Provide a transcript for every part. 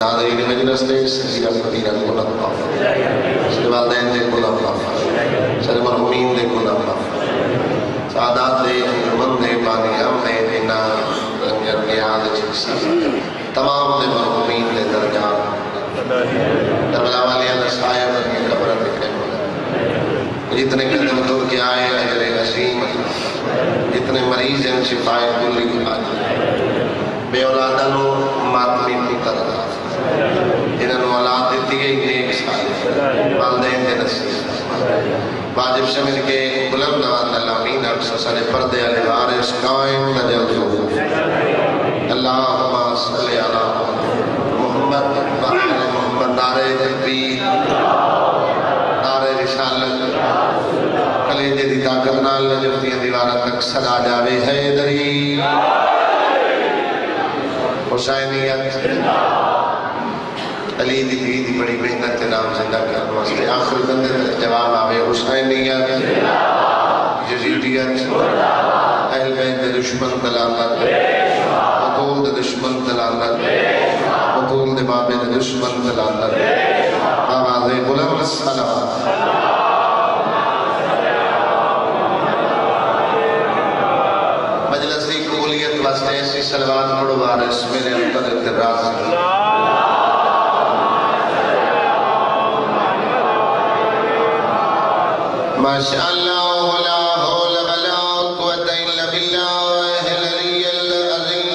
नाज़रीन मजलिस ने सजीदा फकीरा को नफ़ा सरे वालिदैन दे को नफ़ा सरे मरहूमीन दे को नफ़ा सादात दे अंजुमन दे बानी हम दे बिना रंजर नियाज़ चिक्सा तमाम दे मरहूमीन दे दरजात करबला वाले अल्लाह साया बरके कब्र दिखे जितने कदम दूर के आए अजर असीम जितने मरीज हैं शिफाए कुल्ली की बात बे औलादा नो मातमी पुत्र इन्होंने औलाद दी गई नेक साल वालिदैन दे नसीब वाजिब शमिल के बुलंद आमीन अक्सर सारे पर्दे वाले वारिस कायम नजर जो अल्लाहुम्मा सल्ली अला मुहम्मद व आले मुहम्मद नारे तकबीर नारे रिसालत कलेजे दी ताकत नाल नजर दी दीवारां तक सदा जावे हैदरी हुसैनियत अली दी दी बड़ी मेहनत के नाम जिंदा करने वास्ते आखिर बंदे जवाब आवे हुसैनियत यजीदियत अहल बैत दे दुश्मन दलालत बतूल दे दुश्मन दलालत बतूल दे बाबे दे दुश्मन दलालत आवाज़े बुलंद सलावत मजलिस की कबूलियत वास्ते ऐसी सलवात पढ़ो वारिस मेरे अंतर इतराज माशाअल्लाह ला हौला वला कुव्वता इल्ला बिल्लाह अल अलिय्यिल अज़ीम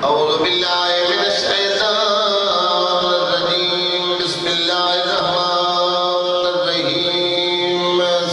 अऊज़ु बिल्लाहि मिनश शैतानिर रजीम बिस्मिल्लाहिर रहमानिर रहीम मैं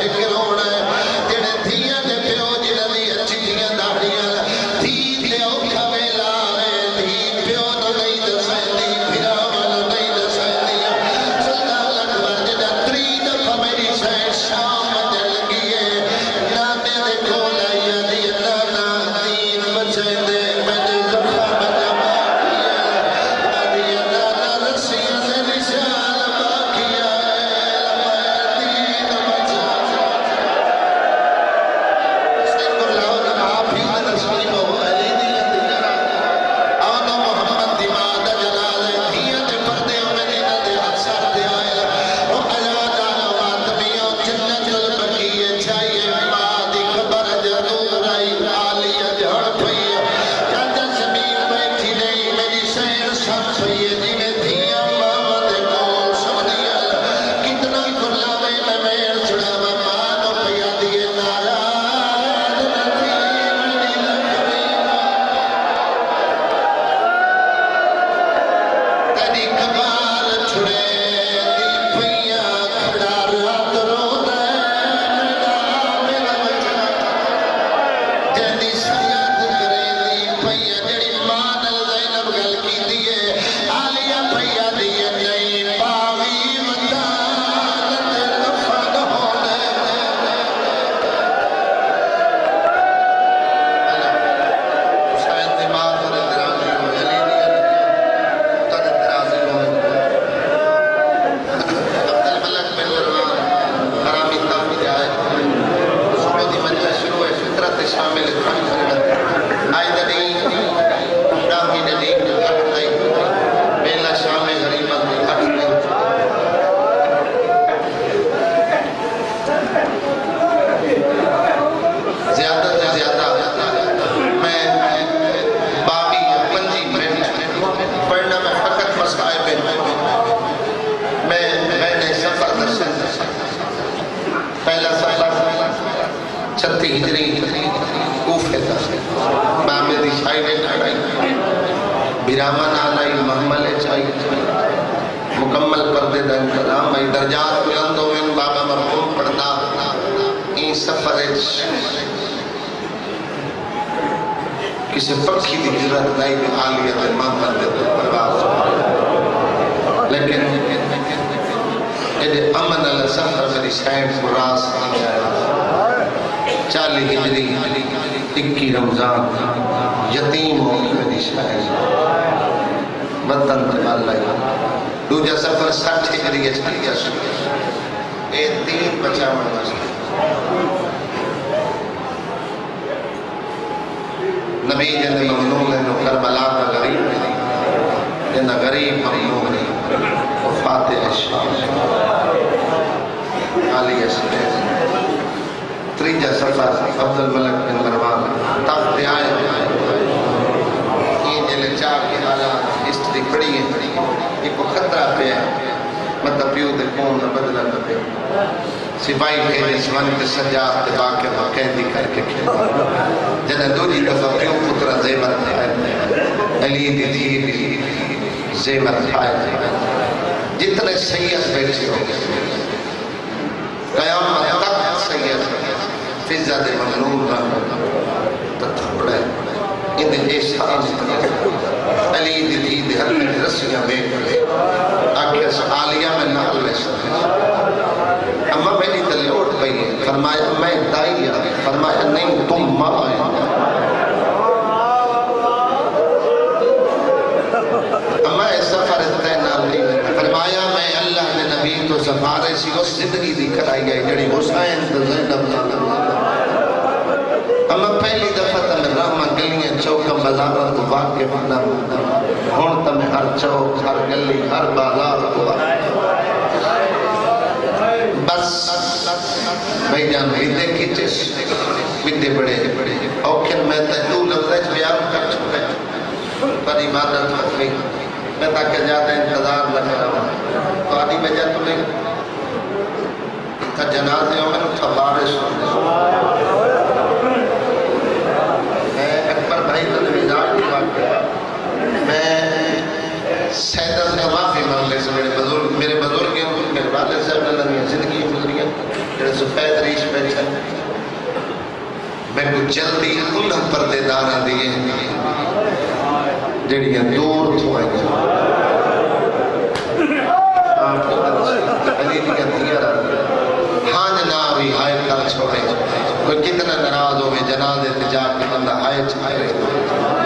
फिक्र होना जेड़े धियां दे प्यो जिन्हां दी चिट्टियां दाड़ियां धी ते औखा वेला है धी प्यो तो नहीं दसैंदी फिरा वाल नहीं दसैंदी अल्लाह अकबर जेड़ा 3 दफा मेरी सैर शाम ते लगी है नाने दे कोल आई दी नाना दीन बचैंदे मेरे जखम बचा बिरामा नालाई महमल चाहिए मुकम्मल कर दे इंतजाम भाई दर्जात बुलंद हो बाबा मरहूम पढ़ना ई सफर किसी पक्षी की जरूरत नहीं कि आलियत महमल दे बर्बाद लेकिन ये अमन अल सफर मेरी साइड रास 40 हिजरी 21 रमजान यतीम हो मेरी शायद वतन तबाला दूजा सफर 60 हिजरी ये 3 बचावन नबी जन ममनून है करबला का गरीब जन गरीब ममनून है फातिह आली असले त्रीजा सफर अब्दुल मलिक बिन मरवान तख्त आए ये चार के हालात हिस्ट्री खड़ी है एक खतरा पे है मतलब प्यू दे कौन ना बदला ना पे सिपाही भेजे जवान के सजाद के बाके कैदी करके खेल जन दूसरी दफा प्यू पुत्र जेवर अली दी थी जेवर खाए जितने सैयद बैठे हो कयामत तक सैयद फिजा दे ममनून रंग तो थोड़ा इन एहसास अली दी थी दे हर में रस्सियां बेच आखिर आलिया में नाल ले अम्मा मेरी तो लौट गई फरमाया मैं दाई फरमाया नहीं तुम मां अम्मा ऐसा फर्ज तय ना नहीं फरमाया मैं अल्लाह ने नबी तो सफारिश उस जिंदगी दी कराई है जड़ी हुसैन ते ज़ैनब नाल अम्मा पहली दफा तो मैं रहमा गलियां चौक बाजार को वाक़िफ ना हुन तो मैं हर चौक हर गली हर बाजार को बस भाई जान विदे खींचिस विदे बड़े औखिन मैं तू लफ्ज़ बयान कर चुका पर इबादत हो गई मैं ताकि ज़्यादा इंतजार न करा तो आदि वजह तुम्हें का जनाजे में उठा बारिश मैं अकबर भाई तो मिजाज की बात मैं सैदत का माफी मांगने से मेरे बुजुर्ग मेरे वाले साहब ने जिंदगी गुजरी है फैदरीश बैठा मैं कुछ जल्दी उन्हें पर्देदार दिए जड़ियां दूर तो आई हाँ जनाब ही हाय कर छोड़े कोई कितना नाराज हो जनाजे ते जाके बंदा हाय करे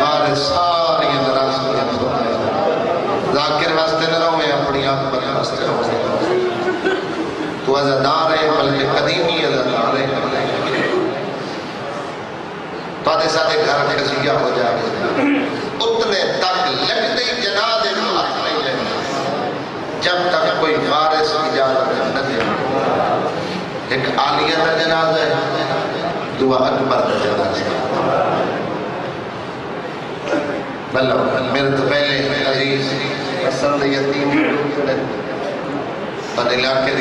बारे सारी नाराजगियां जाकिर वास्ते न रहो अपनी आत्मा वास्ते रहो तू अज़ादार है बल्कि कदीमी अज़ादार है तादे सारे घर खसिया हो जाए उतने तक लगते ही जनाजे में हाथ नहीं लगे जब तक कोई वारिस इजाजत न दे एक आलिया का जनाजा है दुआ अकबर का जनाजा मतलब मेरे तो पहले अजीज पसंद यतीम इलाके